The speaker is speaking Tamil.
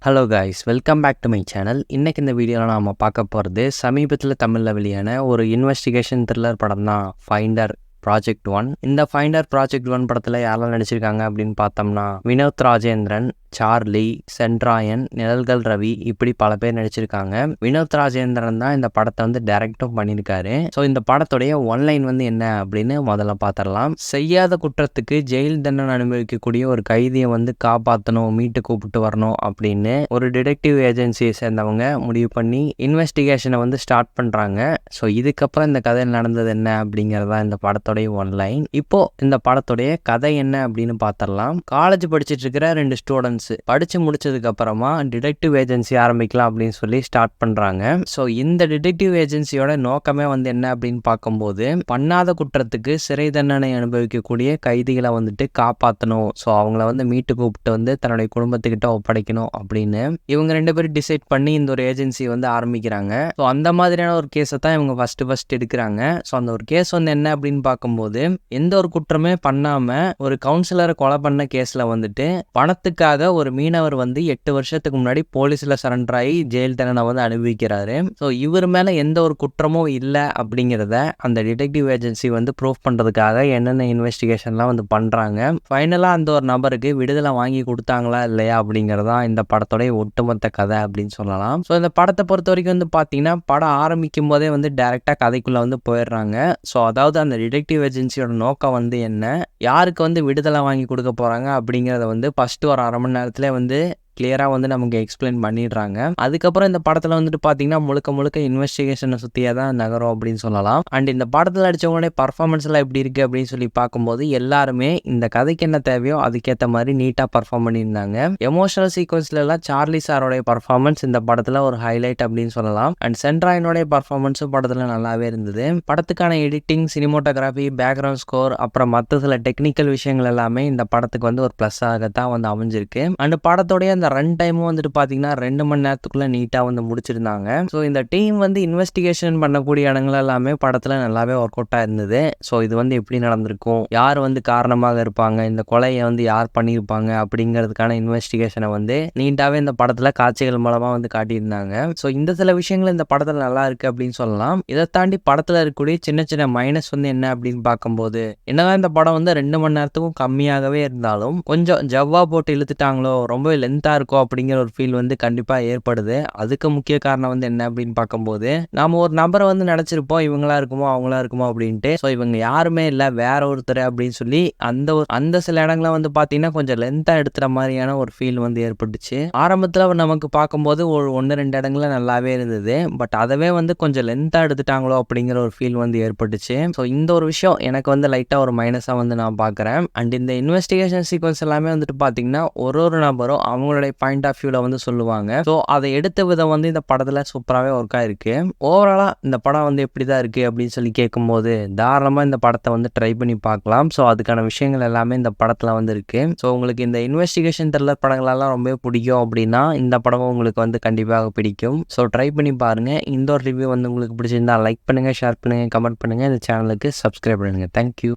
Hello guys, welcome back to my channel. இன்றைக்கி இந்த வீடியோவில் நாம் பார்க்க போகிறது சமீபத்தில் தமிழில் வெளியான ஒரு இன்வெஸ்டிகேஷன் த்ரில்லர் படம் தான் ஃபைண்டர் ப்ராஜெக்ட் 1. இந்த ஃபைண்டர் ப்ராஜெக்ட் 1 படத்தில் யாரெல்லாம் நடிச்சிருக்காங்க அப்படின்னு பார்த்தோம்னா வினோத் ராஜேந்திரன், சார்லி, சென்ட்ராயன், நிழல்கள் ரவி, இப்படி பல பேர் நடிச்சிருக்காங்க. வினோத் ராஜேந்திரன் தான் இந்த படத்தை வந்து டைரக்டும் பண்ணியிருக்காரு. ஸோ இந்த படத்துடைய ஒன்லைன் வந்து என்ன அப்படின்னு முதல்ல பார்த்துடலாம். செய்யாத குற்றத்துக்கு ஜெயில் தண்டனை அனுபவிக்கக்கூடிய ஒரு கைதியை வந்து காப்பாற்றணும், மீட்டு கூப்பிட்டு வரணும் அப்படின்னு ஒரு டிடெக்டிவ் ஏஜென்சியை சேர்ந்தவங்க முடிவு பண்ணி இன்வெஸ்டிகேஷனை வந்து ஸ்டார்ட் பண்ணுறாங்க. ஸோ இதுக்கப்புறம் இந்த கதையில் நடந்தது என்ன அப்படிங்கிறதா இந்த படத்துடைய ஒன்லைன். இப்போ இந்த படத்துடைய கதை என்ன அப்படின்னு பார்த்துடலாம். காலேஜ் படிச்சுட்டு இருக்கிற 2 ஸ்டூடெண்ட்ஸ் படிச்சு முடிச்சதுக்கு அப்புறமா டிடெக்டிவ் ஏஜென்சி ஆரம்பிக்கலாம் அப்படின்னு சொல்லி ஸ்டார்ட் பண்றாங்க. ஸோ இந்த டிடெக்டிவ் ஏஜென்சியோட நோக்கமே வந்து என்ன அப்படின்னு பார்க்கும்போது, பண்ணாத குற்றத்துக்கு சிறை தண்டனை அனுபவிக்கக்கூடிய கைதிகளை வந்துட்டு காப்பாற்றணும், ஸோ அவங்கள வந்து மீட்டு கூப்பிட்டு வந்து தன்னுடைய குடும்பத்துக்கிட்ட ஒப்படைக்கணும் அப்படின்னு இவங்க 2 பேரும் டிசைட் பண்ணி இந்த ஒரு ஏஜென்சி வந்து ஆரம்பிக்கிறாங்க. ஸோ அந்த மாதிரியான ஒரு கேஸை தான் இவங்க ஃபர்ஸ்ட் எடுக்கிறாங்க. ஸோ அந்த ஒரு கேஸ் வந்து என்ன அப்படின்னு பார்க்கும்போது, எந்த ஒரு குற்றமே பண்ணாம ஒரு கவுன்சிலரை கொலை பண்ண கேஸ்ல வந்துட்டு பணத்துக்காக ஒரு மீனவர் வந்து 8 வருஷத்துக்கு முன்னாடி போலீஸ்ல சரண்டர் ஆகி ஜெயில் தண்டனை வந்து அனுபவிக்கிறாரு. ஸோ இவர் மேல எந்த ஒரு குற்றமும் இல்லை அப்படிங்கிறத அந்த டிடெக்டிவ் ஏஜென்சி வந்து ப்ரூவ் பண்றதுக்காக என்னென்ன இன்வெஸ்டிகேஷன்லாம் வந்து பண்றாங்க. ஃபைனலா அந்த ஒரு நபருக்கு விடுதலை வாங்கி கொடுத்தாங்களா இல்லையா அப்படிங்கிறதா இந்த படத்தோடைய ஒட்டுமொத்த கதை அப்படின்னு சொல்லலாம். ஸோ இந்த படத்தை பொறுத்த வரைக்கும் வந்து பார்த்தீங்கன்னா, படம் ஆரம்பிக்கும் போதே வந்து டைரக்டா கதைக்குள்ள வந்து போயிடுறாங்க. ஸோ அதாவது அந்த டிடெக்டிவ் ஏஜென்சியோட நோக்கம் வந்து என்ன, யாருக்கு வந்து விடுதலை வாங்கி கொடுக்க போறாங்க அப்படிங்கிறத வந்து ஃபர்ஸ்ட் ஒரு அரை மணி நேரத்துல வந்து கிளியராக வந்து நமக்கு எக்ஸ்பிளைன் பண்ணிடுறாங்க. அதுக்கப்புறம் இந்த படத்தில் வந்துட்டு பார்த்தீங்கன்னா முழுக்க இன்வெஸ்டிகேஷனை சுற்றியே தான் நகரும் அப்படின்னு சொல்லலாம். அண்ட் இந்த படத்தில் அடித்தவங்களுடைய பர்ஃபார்மன்ஸ்லாம் எப்படி இருக்குது அப்படின்னு சொல்லி பார்க்கும்போது எல்லாருமே இந்த கதைக்கு என்ன தேவையோ அதுக்கேற்ற மாதிரி நீட்டாக பர்ஃபார்ம் பண்ணியிருந்தாங்க. எமோஷனல் சீக்வன்ஸ்லாம் சார்லி சாரோடைய பர்ஃபார்மன்ஸ் இந்த படத்தில் ஒரு ஹைலைட் அப்படின்னு சொல்லலாம். அண்ட் சென்ட்ராயனுடைய பர்ஃபார்மன்ஸும் படத்தில் நல்லாவே இருந்தது. படத்துக்கான எடிட்டிங், சினிமோட்டோகிராஃபி, பேக்ரவுண்ட் ஸ்கோர், அப்புறம் மற்ற சில டெக்னிக்கல் விஷயங்கள் எல்லாமே இந்த படத்துக்கு வந்து ஒரு ப்ளஸ் ஆகத்தான் வந்து அமைஞ்சிருக்கு. அண்ட் படத்தோடைய அந்த ரன் டைமும் வந்துட்டு பார்த்தீங்கன்னா 2 மணி நேரத்துக்குள்ள நீட்டாக வந்து முடிச்சிருந்தாங்க. ஸோ இந்த டீம் வந்து இன்வெஸ்டிகேஷன் பண்ணக்கூடிய இடங்கள் எல்லாமே படத்தில் நல்லாவே ஒர்க் அவுட்டாக இருந்தது. ஸோ இது வந்து எப்படி நடந்திருக்கும், யார் வந்து காரணமாக இருப்பாங்க, இந்த கொலையை வந்து யார் பண்ணியிருப்பாங்க அப்படிங்கிறதுக்கான இன்வெஸ்டிகேஷனை வந்து நீட்டாகவே இந்த படத்தில் காட்சிகள் மூலமாக வந்து காட்டியிருந்தாங்க. ஸோ இந்த சில விஷயங்கள் இந்த படத்தில் நல்லா இருக்கு அப்படின்னு சொல்லலாம். இதை தாண்டி படத்தில் இருக்கக்கூடிய சின்ன மைனஸ் வந்து என்ன அப்படின்னு பார்க்கும்போது, என்னதான் இந்த படம் வந்து 2 மணி நேரத்துக்கும் கம்மியாகவே இருந்தாலும் கொஞ்சம் ஜவ்வா போட்டு இழுத்துட்டாங்களோ, ரொம்ப லென்த்தாக இருக்கும் அப்படிங்கிற ஒரு ஃபீல் வந்து கண்டிப்பாக ஏற்படுது. அதுக்கு முக்கிய காரணம் வந்து என்ன அப்படின்னு பார்க்கும்போது, நாம ஒரு நபரை வந்து நினச்சிருப்போம் இவங்களா இருக்குமோ அவங்களா இருக்குமோ அப்படின்ட்டு. ஸோ இவங்க யாருமே இல்லை, வேற ஒருத்தர் அப்படின்னு சொல்லி அந்த சில இடங்களை வந்து பார்த்தீங்கன்னா கொஞ்சம் லென்த்தாக எடுத்துகிற மாதிரியான ஒரு ஃபீல் வந்து ஏற்பட்டுச்சு. ஆரம்பத்தில் நமக்கு பார்க்கும்போது ஒரு 1-2 இடங்கள்ல நல்லாவே இருந்தது. பட் அதவே வந்து கொஞ்சம் லென்த்தாக எடுத்துட்டாங்களோ அப்படிங்கிற ஒரு ஃபீல் வந்து ஏற்பட்டுச்சு. ஸோ இந்த ஒரு விஷயம் எனக்கு வந்து லைட்டாக ஒரு மைனஸாக வந்து நான் பார்க்குறேன். அண்ட் இந்த இன்வெஸ்டிகேஷன் சீக்வன்ஸ் எல்லாமே வந்துட்டு பார்த்தீங்கன்னா ஒரு நபரும் அவங்களுடைய பாயிண்ட் ஆஃப் வியூல வந்து சொல்லுவாங்க. ஸோ அதை எடுத்த விதம் வந்து இந்த படத்துல சூப்பராகவே ஒர்க் ஆயிருக்கு. ஓவராலா இந்த படம் வந்து எப்படிதான் இருக்கு அப்படின்னு சொல்லி கேட்கும்போது தாராளமா இந்த படத்தை வந்து ட்ரை பண்ணி பார்க்கலாம். ஸோ அதுக்கான விஷயங்கள் எல்லாமே இந்த படத்துல வந்து இருக்கு. ஸோ உங்களுக்கு இந்த இன்வெஸ்டிகேஷன் த்ரில்லர் படங்கள் எல்லாம் ரொம்ப பிடிக்கும் அப்படின்னா இந்த படமும் உங்களுக்கு வந்து கண்டிப்பாக பிடிக்கும். ஸோ ட்ரை பண்ணி பாருங்க. இந்த ஒரு ரிவ்யூ வந்து உங்களுக்கு பிடிச்சிருந்தா லைக் பண்ணுங்க, ஷேர் பண்ணுங்க, கமெண்ட் பண்ணுங்க, இந்த சேனலுக்கு சப்ஸ்கிரைப் பண்ணுங்க. தேங்க்யூ.